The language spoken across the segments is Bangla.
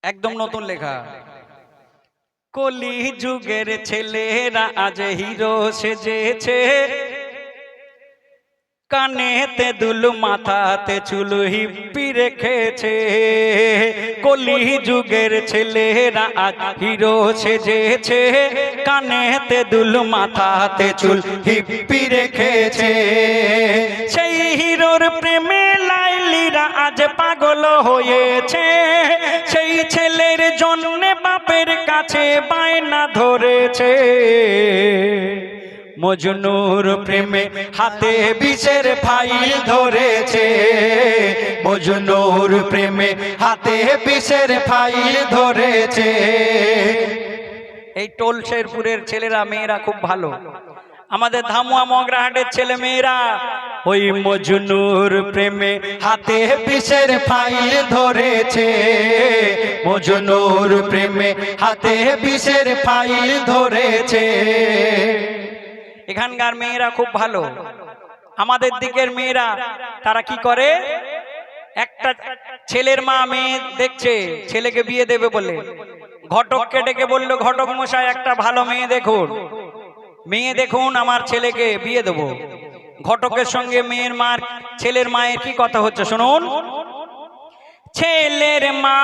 একদম নতুন লেখা। কলি যুগের ছেলেরা আজ হিরো সেজেছে, কানেতে দুল মাথাতে চুল হিপ্পি রেখেছে। কলি যুগের ছেলেরা আজ হিরো সেজেছে, কানেতে দুল মাথাতে চুল হিপ্পি রেখেছে। সেই হিরোর প্রেমে লাইলিরা আজ পাগল হয়েছে, সেই ছেলের জন্য বাপের কাছে বায়না ধরেছে। মজনুর প্রেমে হাতে বিষের ফাইল ধরেছে, মজনুর প্রেমে হাতে বিষের ফাইল ধরেছে। এই টোল শেরপুরের ছেলেরা মেয়েরা খুব ভালো, আমাদের ধামুয়া মগরাহাটের ছেলে মেয়েরা ওই মজনুর প্রেমে হাতে বিষের ফাইল ধরেছে, মজনুর প্রেমে হাতে বিষের ফাইল ধরেছে। এখানকার মেয়েরা খুব ভালো, আমাদের দিকের মেয়েরা তারা কি করে, একটা ছেলের মা মেয়ে দেখছে ছেলেকে বিয়ে দেবে বলে, ঘটককে ডেকে বললো, ঘটক মশাই একটা ভালো মেয়ে দেখুন, মেয়ে দেখুন আমার ছেলেকে বিয়ে দেবো। ঘটকের সঙ্গে মেয়ের মার ছেলের মায়ের কি কথা হচ্ছে শুনুন। ছেলের মা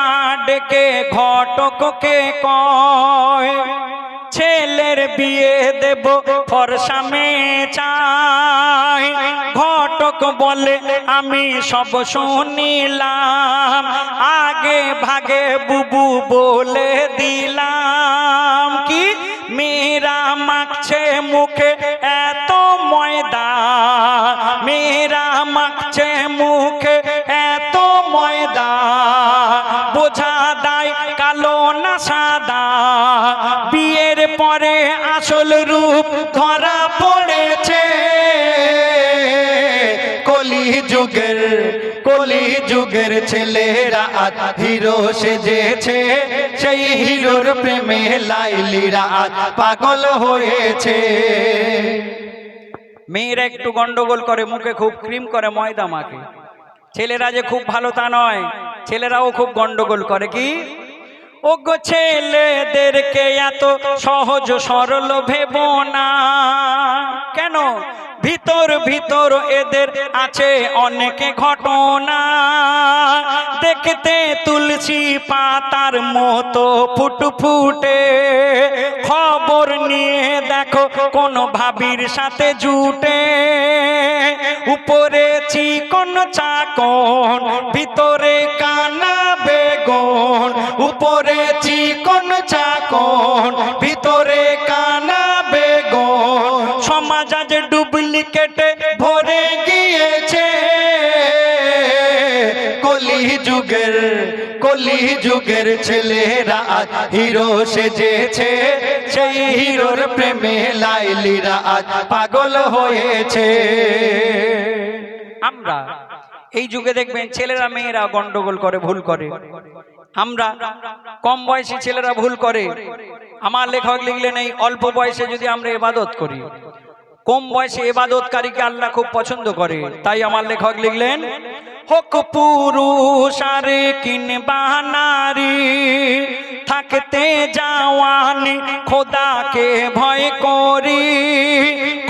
ডেকে ঘটককে কয়, ছেলের বিয়ে দেব ফরসা মেয়ে চাই। ঘটক বলে আমি সব শুনিলাম, আগে ভাগে বুবু বলে দিলাম। কি মেয়েরা মাখছে মুখে এত ময়দা, মেয়েরা মাখছে মুখে এত ময়দা, বোঝা দায় কালো না সাদা, বিয়ের পরে আসল রূপ ধরা পড়েছে। কলি যুগের ছেলেরা আজ হিরো সেজেছে, সেই হিরোর প্রেমে লাইলিরা আজ পাগল হয়েছে। মেয়েরা একটু গন্ডগোল করে, মুখে খুব ক্রিম করে, ময়দা মাখে। ছেলেরা যে খুব ভালো তা নয়, ছেলেরাও খুব গন্ডগোল করে। কি ওগো ছেলেদেরকে এত সহজ সরল ভেবো না, কেন ভিতর ভিতর এদের আছে অনেক ঘটনা। দেখতে তুলসী পাতার মতো ফুটফুটে, খবর নিয়ে দেখো কোন ভাবির সাথে জুটে। উপরে চিকন চাকন, ভিতরে কানা বেগুন, উপরে চিকন চাকন, ভিতরে কানা বেগুন। সমাজ আজ ডুপ্লিকেটে ভরে গিয়েছে। কলি যুগের ছেলেরা আজ হিরো সেজেছে, সেই হিরোর প্রেমে লাইলিরা আজ পাগল হয়েছে। আমরা এই যুগে দেখবেন ছেলেরা মেয়েরা গন্ডগোল করে, ভুল করে। আমরা কম বয়সী ছেলেরা ভুল করে। আমার লেখক লিখলেন এই অল্প বয়সে যদি আমরা ইবাদত করি, কম বয়সে ইবাদতকারীকে আল্লাহ খুব পছন্দ করে। তাই আমার লেখক লিখলেন, হোক পুরুষ আর কিংবা নারী, থাকতে জাওয়ানি খোদাকে ভয় করি।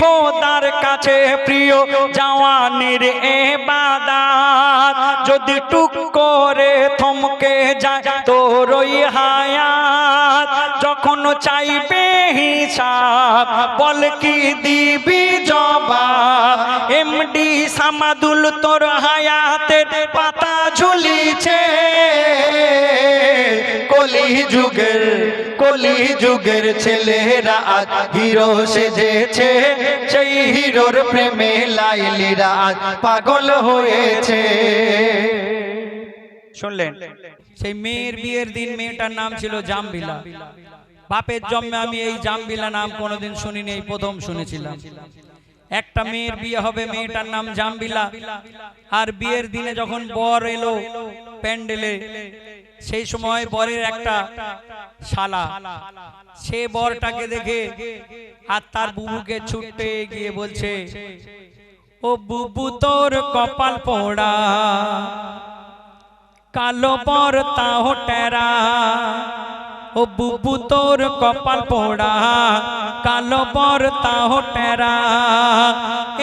খোদার কাছে প্রিয় জাওয়ানির ইবাদত, যদি টুক করে থমকে যায় তোর ওই হায়াত। যখন চাইবে হিসাব বল কি দিবি জবাব। এমডি সামাদুল তোর হায়াতের পাতা ঝুলিছে। কলি যুগের ছেলেরা আজ হিরো সেজেছে, সেই হিরোর প্রেমে লাইলিরা আজ পাগল হয়েছে। শুনলেন, সেই মেয়ের বিয়ের দিন মেয়েটার নাম ছিল জামবিলা। বাপের জন্মে আমি এই জামবিলা নাম কোনোদিন শুনিনি, এই প্রথম শুনেছিলাম। একটা মেয়ের বিয়ে হবে, মেয়েটার নাম জামবিলা। আর বিয়ের দিনে যখন বর এলো প্যান্ডেলে, সেই সময় বরের একটা শালা, সে বরটাকে দেখে আর তার বুবুকে ছুটে গিয়ে বলছে, ও বুবু তোর কপাল পোড়া, কালো পরতাও টেরা ও বুবু তোর কপাল পোড়া কালো পরতাও টেরা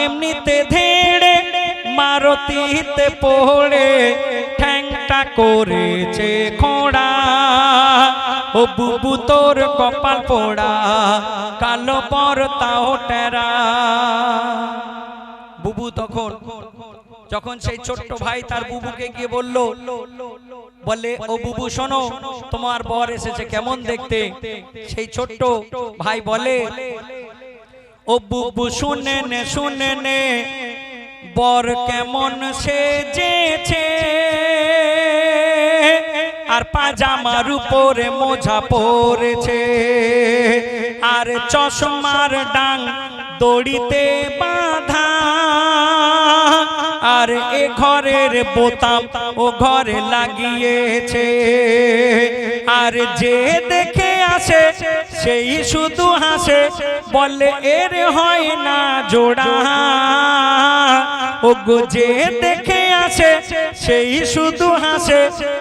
এমনিতে ধেড়ে মারতিতে পড়ে ঠ্যাংটা করেছে খোড়া ও বুবু তোর কপাল পোড়া কালো পরতাও টেরা। বুবু যখন সেই ছোট্ট ভাই তার বুবুকে গিয়ে বলে ও বুবু শোনো তোমার বর এসেছে কেমন দেখতে। সেই ছোট্ট ভাই বলে ও বুবু শুনে নে বর কেমন সেজেছে আর পাজামার উপরে মোজা পরেছে আর চশমার ডাং দড়িতে বাঁধা আর এ ঘরের বোতাম ও ঘরে লাগিয়েছে আর যে দেখে আসে সেই শুধু হাসে বলে এর হয় না জোড়া ও গো যে দেখে আসে সেই শুধু হাসে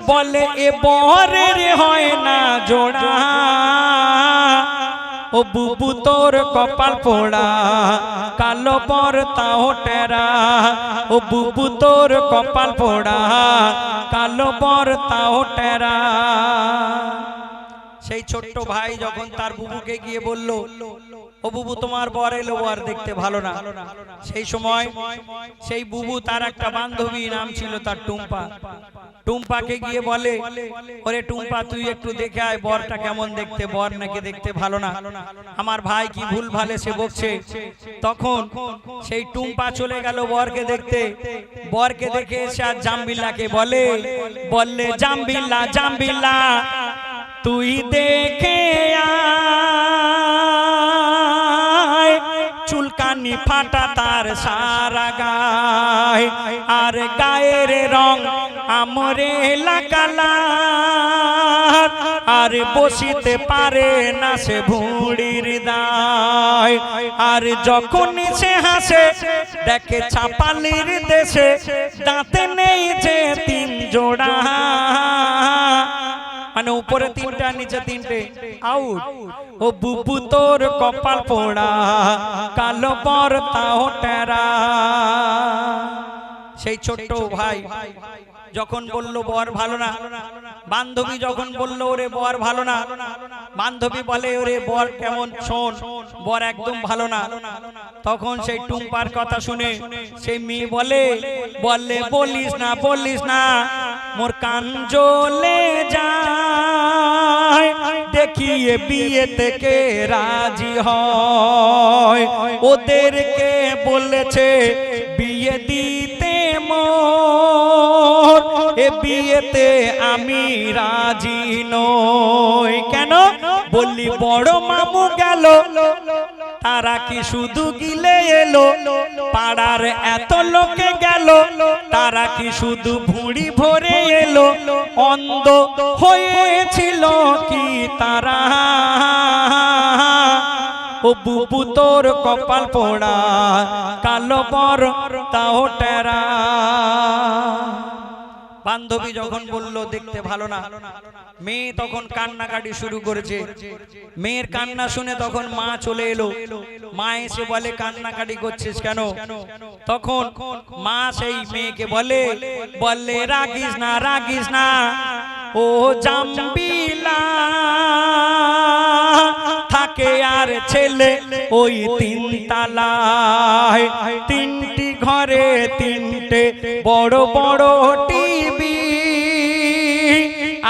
বলে এ বরের হয় না জোড়া ও বুবু তোর কপাল পোড়া কালো পরতাও টেরা ও বুবু তোর কপাল পোড়া কালো পরতাও টেরা। সেই ছোট্ট ভাই যখন তার বুবুকে গিয়ে বলল ও বুবু তোমার বর এলো বর দেখতে ভালো না। সেই সময় সেই বুবু তার একটা বান্ধবী নাম ছিল তার টুম্পা। টুম্পাকে গিয়ে বলে ওরে টুম্পা তুই একটু দেখে আয় বরটা কেমন দেখতে বর নাকি দেখতে ভালো না। আমার ভাই কি ভুল ভালে সে বকছে। তখন সেই টুম্পা চলে গেল বরকে দেখতে। বরকে দেখে এসে আর জাম্বিল্লাকে বললে জাম্বিল্লা তুই দেখে আয় চুলকানি ফাটা তার সারা গায় আর গায়ের রং আমরে লাগালার আর বসিতে পারে না সে ভুঁড়ির দায় আর যখন সে হাসে দেখে ছাপালির দেশে দাঁতে নেই যে 3 জোড়া মানে উপরে 3টা নিচে 3টে আউট ও বুবু তোর কপাল পোড়া কালো পরতাও টেরা। সেই ছোট্ট ভাই যখন বলল বর ভালো না, বান্ধবী যখন বলল ওরে বর ভালো না, বান্ধবী বলে ওরে বর কেমন শোন বর একদম ভালো না। তখন সেই টুম্পার কথা শুনে সেই মেয়ে বলে বলিস না মোর কান জ্বলে যায় দেখিয়ে বিয়ে থেকে রাজি হয় ওদেরকে বলেছে বিয়ে দিতে মোর এ বিয়েতে আমি রাজি নই। কেন বললি বড় মামু গেল তারা কি শুধু গিলে এলো পাড়ার এত লোকে গেল তারা কি শুধু ভুঁড়ি ভরে এলো অন্ধ হয়েছিল কি তারা ও বুবু তোর কপাল পোড়া কালো পরতাও টেরা। বান্ধবী যখন বলল দেখতে ভালো না, মেয়ে তখন কান্নাকাটি শুরু করেছে। মেয়ের কান্না শুনে তখন মা চলে এলো। মা এসে বলে কান্নাকাটি করছিস কেন? তখন মা সেই মেয়েকে বলে রাগিস না ও জাম্বিলা থাকে আর ছেলে ওই 3 তালায় 3টি ঘরে 3টে বড় বড় টিভি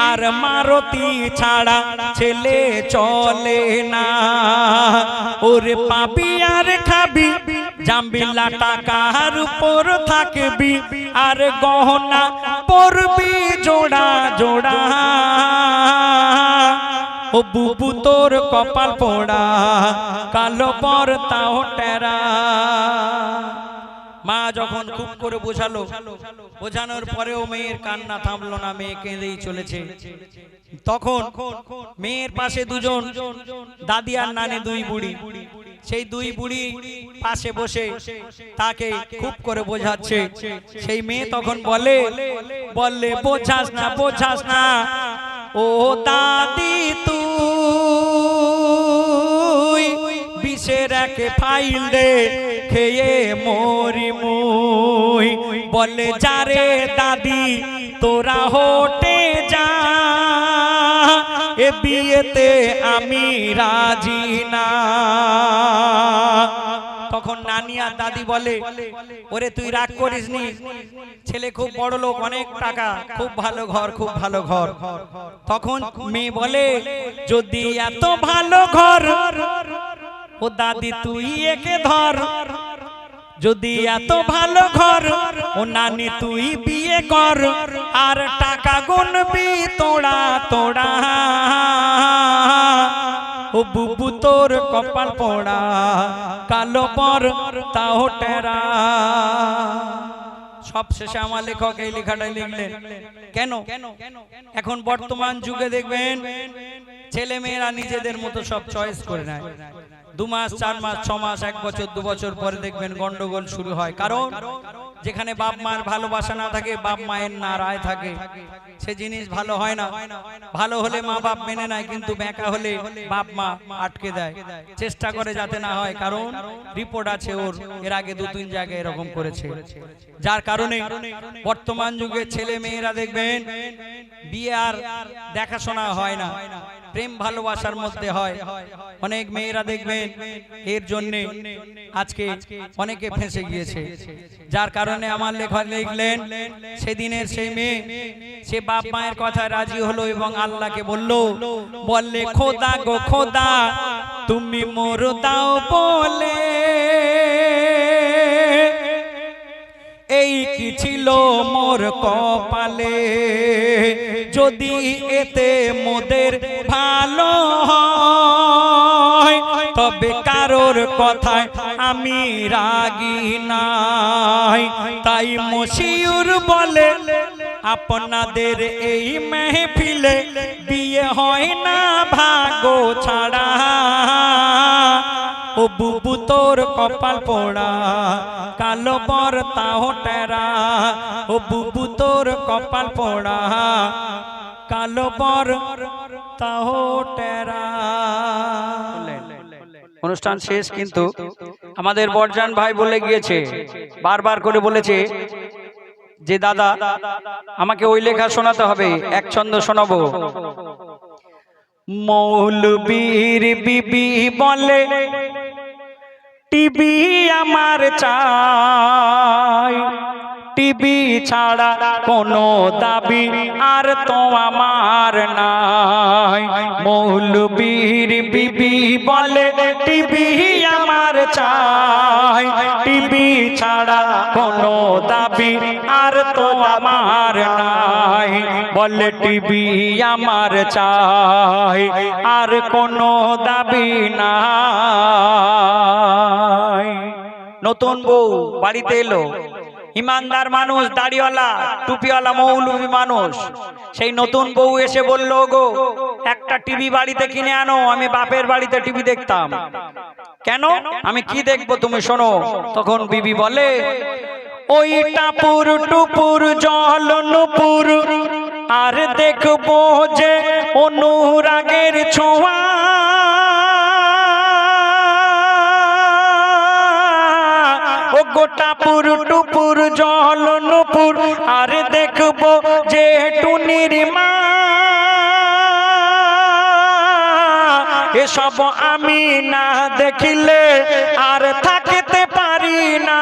আর মারুতি ছাড়া ছেলে চলে না। ওরে পাবি আর খাবি জাম্বিলা টাকার উপর থাকবি আর গহনা পরবি জোড়া জোড়া ও বুবু তোর কপাল পোড়া কালো পরতাও টেরা। মা যখন খুব করে বোঝানোর পরেও মেয়ের কান্না থামলো না, মেয়ে কেঁদেই চলেছে। তখন মেয়ের পাশে 2জন দাদি আর নানি 2 বুড়ি সেই দুই বুড়ি পাশে বসে তাকে খুব করে বোঝাচ্ছে। সেই মেয়ে তখন বলে বোঝাস না ও দাদি তুই বিষের এক ফাইল দে খেয়ে মরি মুই। বলে যারে দাদি তোরা হোটে যা এ বিয়েতে আমি রাজি না। তখন নানি আর দাদি বলে ওরে তুই রাগ করিস নি, ছেলে খুব বড় লোক, অনেক টাকা, খুব ভালো ঘর, খুব ভালো ঘর। তখন মেয়ে বলে যদি এত ভালো ঘর ও দাদি তুই একে ধর, যদি এত ভালো ঘর ও নানি তুই বিয়ে কর, আর টাকা গুনবি তোড়া তোড়া ও বুবু তোর কপাল পোড়া কালো পর তাও টেরা। সব শেষে আমার লেখক এই লেখাটাই লিখলেন। কেন এখন বর্তমান যুগে দেখবেন ছেলে মেয়েরা নিজেদের মতো সব চয়েস করে নেয়। 2 মাস 4 মাস 6 মাস 1 বছর 2 বছর পরে দেখবেন গন্ডগোল শুরু হয়। কারণ যেখানে বাপ মায়ের ভালোবাসা না থাকে, বাপ মায়ের না রায় থাকে, সে জিনিস ভালো হয় না। ভালো হলে মা বাপ মেনে নেয়, কিন্তু বেঁকা হলে বাপ মা আটকে দেয়, চেষ্টা করে যাতে না হয়। কারণ রিপোর্ট আছে ওর, এর আগে 2-3 জায়গায় এরকম করেছে। যার কারণে বর্তমান যুগে ছেলে মেয়েরা দেখবেন বিয়ে আর দেখাশোনা হয় না, প্রেম ভালোবাসার মধ্যে হয়। অনেক মেয়েরা দেখবেন এর জন্য আজকে অনেকে ফেঁসে গিয়েছে। যার কারণে আমার লেখক লিখলেন সেদিনের সেই মেয়ে সে বাপ মায়ের কথায় রাজি হলো এবং আল্লাহকে বললে খোদা গো খোদা তুমি মোর দাও বলে, এই কি ছিল মোর কপালে, যদি এতে মোদের ভালো হয় তবে কারোর কথায় আমি রাগি নাই। তাই মশিউর বলে আপনাদের এই মেহফিলে বিয়ে হয় না ভাগ্য ছাড়া, ও বুবু তোর কপাল পোড়া কালো পর তাও টেরা, ও বুবু তোর কপাল পোড়া কালো পর তাও টেরা। অনুষ্ঠান শেষ, কিন্তু আমাদের বরজান ভাই বলে গিয়েছে, বারবার করে বলেছে যে দাদা আমাকে ওই লেখা শোনাতে হবে, এক ছন্দ শোনাবো। মৌলবীর বিবি বলে টিভি আমার চাই, টিভি ছাড়া কোনো দাবি আর তো আমার নাই। মৌলবীর বিবি বলে টিভি আমার চাই, টিভি ছাড়া কোনো দাবি আর তো আমার নাই। বলে টিভি আমার চাই আর কোনো দাবি নাই। নতুন বউ বাড়িতে এলো, ইমানদার মানুষ, দাড়িওয়ালা টুপিওয়ালা মৌলবী মানুষ। সেই নতুন বউ এসে বলল গো একটা টিভি বাড়িতে কিনে আনো, আমি বাপের বাড়িতে টিভি দেখতাম। কেন? আমি কি দেখবো তুমি শোনো। তখন বিবি বলে ওই টাপুর টুপুর জল নুপুর আর দেখবো যে অনুরাগের ছোঁয়া, গোটাপুর টুপুর জল নুপুর আর দেখবো যে টুনির মা, এসব আমি না দেখিলে আর থাকতে পারি না।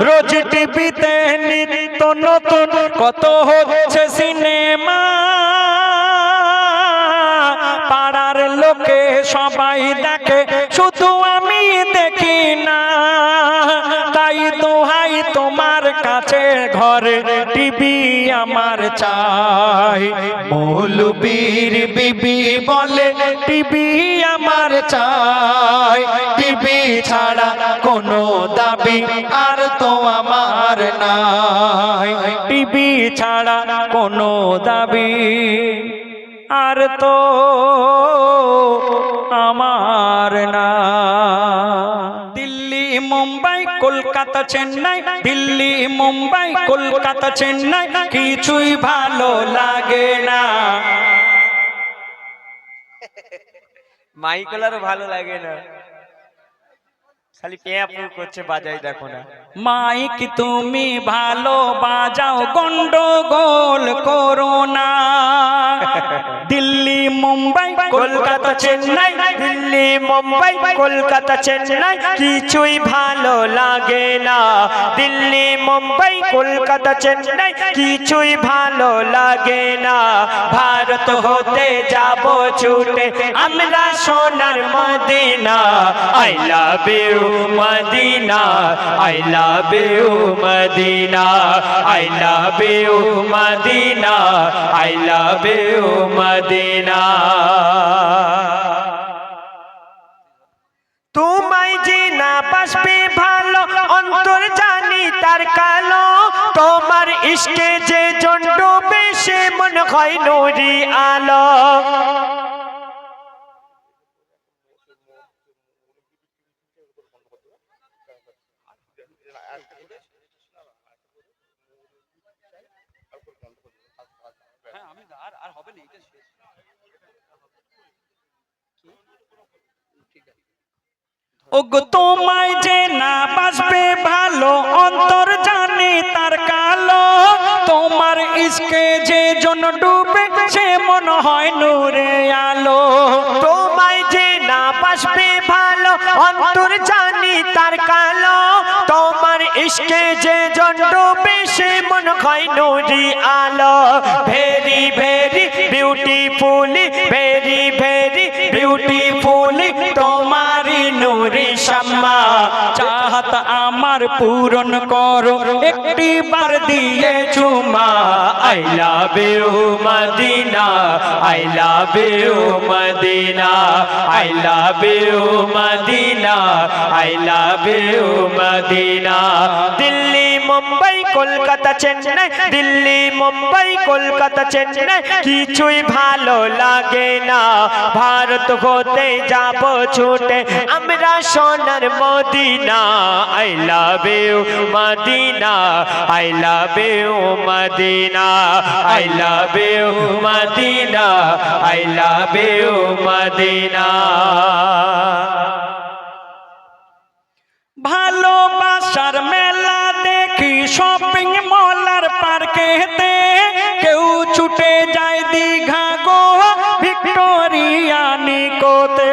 রোজ টিভিতে নিত্য নতুন কত হচ্ছে সিনেমা, পাড়ার লোকে সবাই দেখে শুধু আমি দেখি না। তাই দোহাই তোমার কাছে ঘরে টিভি আমার চাই। মৌলবীর বিবি বলে টিভি আমার চাই, টিভি ছাড়া কোনো দাবি আর তো আমার নাই। টিভি ছাড়া কোনো দাবি আর তো আমার না। কলকাতা চেন্নাই দিল্লি মুম্বাই কলকাতা চেন্নাই কিছুই ভালো লাগে না। মাইকলারও ভালো লাগে না, খালি পেয়াপুর করছে, বাজাই দেখো না। মাইক তুমি ভালো বাজাও গন্ডগোল করো না। দিল্লি মুম্বাই কলকাতা চেন্নাই দিল্লি মুম্বাই কলকাতা চেন্নাই কিছুই ভালো লাগে না। দিল্লি মুম্বাই কলকাতা চেন্নাই কিছুই ভালো লাগে না। ভারত হতে যাব ছুটে আমরা সোনার Medina. I love you Medina, I love you Medina, I love you Medina, I love you Medina. তোমায় যে না বাসবে ভালো অন্তর জানি তার কালো। তোমার ইশকে যে জন ডুবে সে মন হয় নুরি আলো। ওগো তোমায় যে না বাসবে ভালো অন্তর জানে তার কালো। তোমার ইশকে যে জন ডুবে সে মন হয় নূরে আলো। তোমায় যে না বাসবে ভালো অন্তর জানি তার কালো। তোমার ইশকে যে জন ডুবে সে মন হয় নুরি আলো। Very very beautifully, very very beautifully তোমারি নুরি শাম্মা। চাহত আমার পূরণ করো একটি বার দিয়ে চুমা। I love you Medina, I love you Medina, I love you Medina, I love you Medina. Delhi Mumbai Kolkata Chennai, Delhi Mumbai Kolkata Chennai কিছুই ভালো লাগে না। ভারত হতে যাব ছুটে আমরা সোনার Medina. I love you Medina, I love you Medina, I love you Medina, I love you Medina. ভালোবাসার মেলা দেখি শপিং মল আর পার্কেতে। কেউ ছুটে যায় দীঘা গোয়া ভিক্টোরিয়া নিকোতে।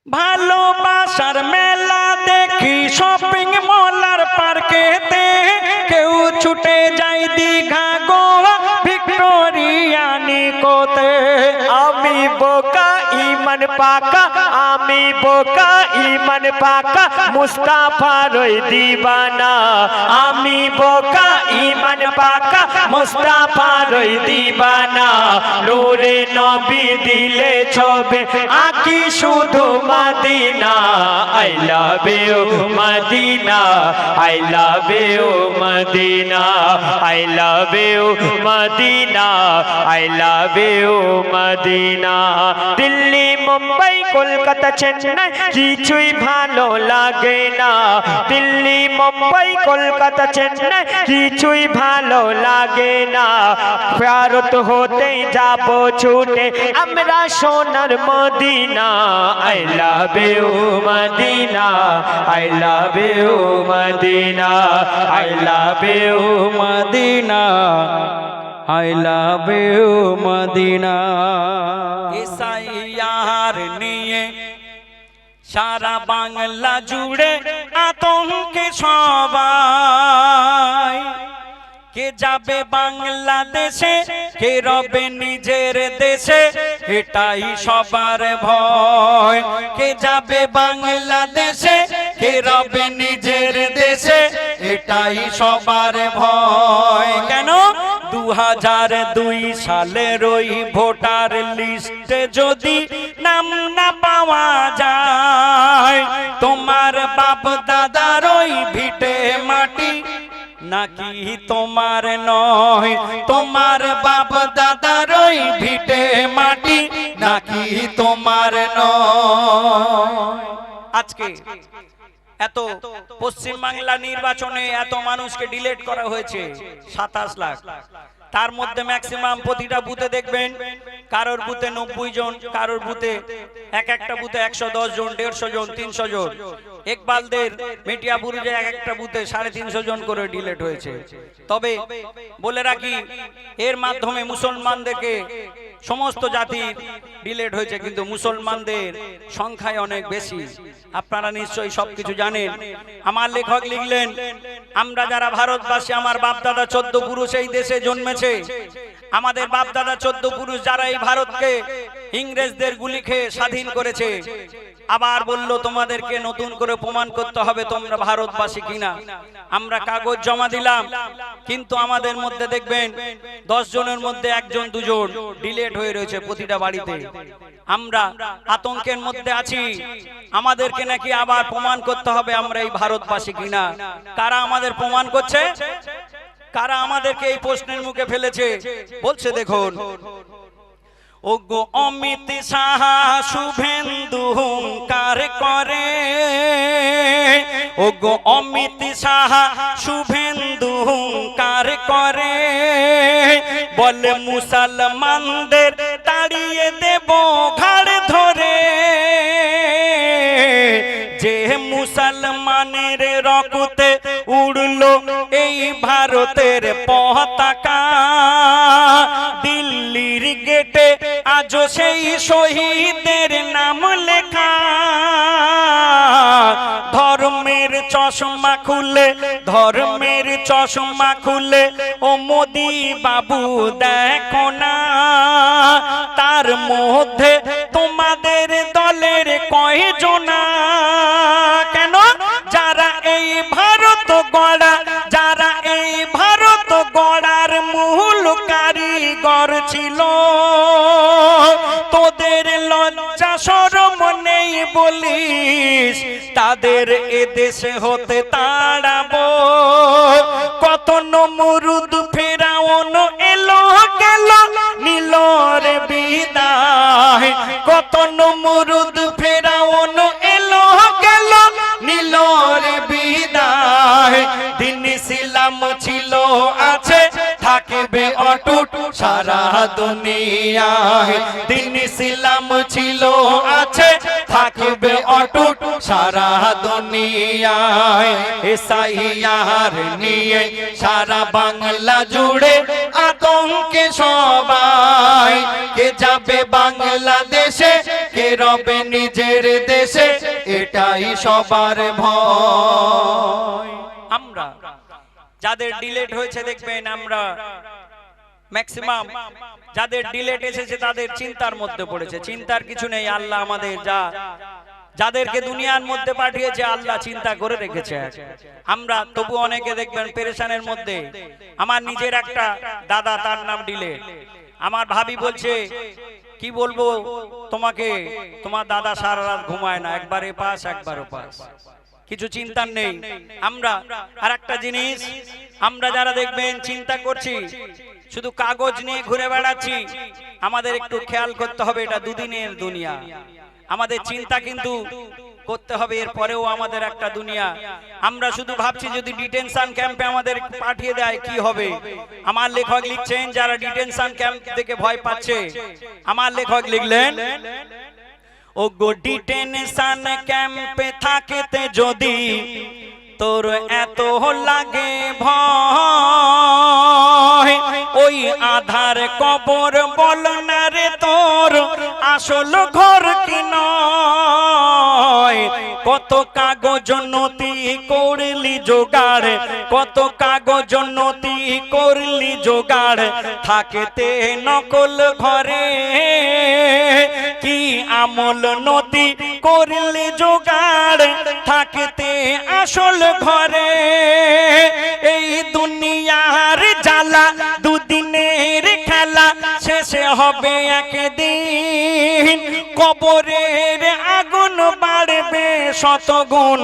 ভালোবাসার মেলা দেখি শপিং মল আর পার্কেতে। কেউ ছুটে যায় দীঘা গোয়া ভিক্টোরিয়া নিকোতে। আমি বোকা ইমান পাকা, আমি বোকা ইমান পাকা মুস্তাফার ওই দিবানা। আমি বোকা ইমান পাকা মুস্তাফার ওই দিবানা। নূরে নবী দিলে ছবে আঁকি শুধু Medina. I love you Medina, I love you Medina, I love you Medina, I love you Medina. Delhi Mumbai Kolkata Chennai কিছুই ভালো লাগে না। দিল্লি মুম্বাই কলকাতা চেন্নাই কিছুই ভালো লাগে না। ভারত হতে যাব ছুটে আমরা সোনার Medina. I love you Medina, I love you Medina, I love you Medina, I love you Medina. SIR নিয়ে সারা বাংলা জুড়ে আতঙ্কে সবাই। কে যাবে বাংলাদেশে, কে রবে নিজের দেশে, এটাই সবার ভয়। কে যাবে বাংলাদেশে, কে রবে নিজের দেশে, এটাই সবার ভয়। কেন 2002 সালের ওই ভোটার লিস্টে যদি নাম না পাওয়া যায়, তোমার বাপ দাদার ওই ভিটে মাটি নাকি তোমার নয়। তোমার বাপ দাদার ওই ভিটে মাটি নাকি তোমার নয়। আজকে এত পশ্চিম বাংলা নির্বাচনে এত মানুষকে ডিলেট করা হয়েছে 27 লাখ, তার মধ্যে ম্যাক্সিমাম প্রতিটা বুথে দেখবেন কারোর বুথে 90 জন, কারোর বুথে একটা বুথে 110 জন, 150 জন, 300 জন। একবালদের মেটিয়া বুরুজে একটা বুথে 350 জন করে ডিলেট হয়েছে। তবে বলে রাখি, এর মাধ্যমে মুসলমানদেরকে সমস্ত জাতির ডিলেট হয়েছে, কিন্তু মুসলমানদের সংখ্যায় অনেক বেশি। আপনারা নিশ্চয়ই সবকিছু জানেন। আমার লেখক লিখলেন, আমরা যারা ভারতবাসী, আমার বাপদাদা 14 পুরুষ এই দেশে জন্মেছে। আমাদের বাপদাদা 14 পুরুষ যারা এই ভারতকে ইংরেজদের গুলি খেয়ে স্বাধীন করেছে। আবার বলল তোমাদেরকে নতুন করে প্রমাণ করতে হবে তোমরা ভারতবাসী কিনা। আমরা কাগজ জমা দিলাম, কিন্তু আমাদের মধ্যে দেখবেন 10 জনের মধ্যে 1 জন 2 জন ডিলেট হয়ে রয়েছে প্রতিটা বাড়িতে। আমরা আতঙ্কের মধ্যে আছি, আমাদেরকে নাকি আবার প্রমাণ করতে হবে আমরা এই ভারতবাসী কিনা। কারা আমাদের প্রমাণ করছে? কারা আমাদেরকে এই প্রশ্নের মুখে ফেলেছে? বলছে দেখুন, ওগো অমিত সাহা শুভেন্দু হুঙ্কার করে, ওগো অমিত সাহা শুভেন্দু হুঙ্কার করে, বলে মুসলমানদের তাড়িয়ে দেব ঘাড় ধরে। যে মুসলমানের রক্তে উড়লো এই ভারতের পতাকা, দিল্লির গেটে আজও সেই শহীদের নাম লেখা। ধর্মের চশমা খুলে, ধর্মের চশমা খুলে ও মোদি বাবু দেখো না, তার মধ্যে তোমাদের দলের কয়জনা? কেন? যারা এই ভারত গড়া, যারা এই ভারত গড়ার মূল কারিগর ছিল, তোদের লজ্জা শরম নেই বলিস তাদের এদেশে হতে তাড়াবো। কত নমরুদ ফেরাউন এলো গেল নিল রে বিদায়, কত নমরুদ ফেরাউন এলো গেল নিল রে বিদায়। দিন ইসলাম ছিল আছে থাকবে অটুট সারা দুনিয়ায়, দিন ইসলাম ছিল আছে থাকবে অটুট সারা দুনিয়ায়। এসআইআর নিয়ে সারা বাংলা জুড়ে আতঙ্কে সবাই, কে যাবে বাংলাদেশে, কে রবে নিজের দেশে, এটাই সবার ভয়। আমরা যাদের ডিলেট হয়েছে দেখবেন, আমরা ম্যাক্সিমাম যাদের ডিলেট এসেছে তাদের চিন্তার মধ্যে পড়েছে। চিন্তার কিছু নেই, আল্লাহ আমাদের যাদেরকে দুনিয়ার মধ্যে পাঠিয়েছে আল্লাহ চিন্তা করে রেখেছে। আমরা তবু অনেকে দেখবেন পেরেশানের মধ্যে। আমার নিজের একটা দাদা, তার নাম ডিলেট। আমার ভাবি বলছে, কি বলবো তোমাকে, তোমার দাদা সারা রাত ঘুমায় না, একবার এপাশ একবার ওপাশ, কিছু চিন্তার নেই। আমরা আর একটা জিনিস, আমরা যারা দেখবেন চিন্তা করছি, শুধু কাগজ নিয়ে ঘুরে বেড়াচ্ছি, আমাদের একটু খেয়াল করতে হবে এটা দুদিনের দুনিয়া। আমাদের চিন্তা কিন্তু করতে হবে, এরপরেও আমাদের একটা দুনিয়া। আমরা শুধু ভাবছি যদি ডিটেনশন ক্যাম্পে আমাদের পাঠিয়ে দেয় কি হবে। আমার লেখক লিখছেন যারা ডিটেনশন ক্যাম্প থেকে ভয় পাচ্ছে, আমার লেখক লিখলেন, ও গো ডিটেনশন ক্যাম্পে থাকতে যদি তোর এত লাগে ভয়, ওই আধার কবর বল না রে তোর আসল ঘর কি নয়। কত কাগজ নথি করলি জোগাড়, কত কাগজ নথি করলি জোগাড়, থাকতে নকল ঘরে কি আমল নথি করলি জোগাড়, থাকতে আসল ঘরে। এই দুনিয়ার জ্বালা দুদিনের খেলা, শেষে হবে একদিন। কবরের আগুন বাড়বে শতগুণ,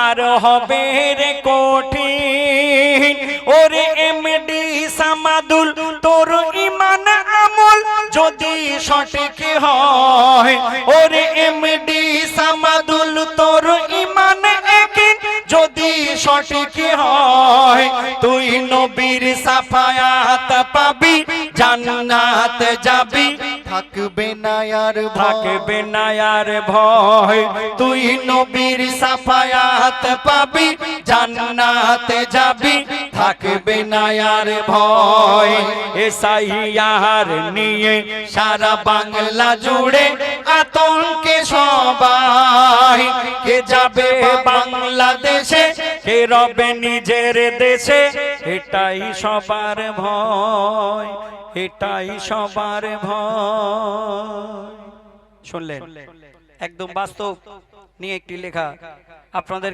আর হবে রে কঠিন। ওরে এমডি সামাদুল, তোর ইমান আমল যদি সঠিক হয়। ওরে এমডি সামাদুল তোর ইমান একদিন যদি সঠিক হয়, তুই নবীর সাফায়াত পাবি, জান্নাত যাবি, থাকবে না আর থাকবে না আর ভয়। তুই নবীর সাফায়াত পাবি, জান্নাতে যাবি, থাকবে না আর ভয়। এসআইআর নিয়ে সারা বাংলা জুড়ে আতঙ্কে সবাই, কে যাবে বাংলাদেশে, কে রবে নিজের দেশে, এটাই সবার ভয়, এটাই সবার ভয়। শুনলেন, একদম বাস্তব নিয়ে একটি লেখা আপনাদের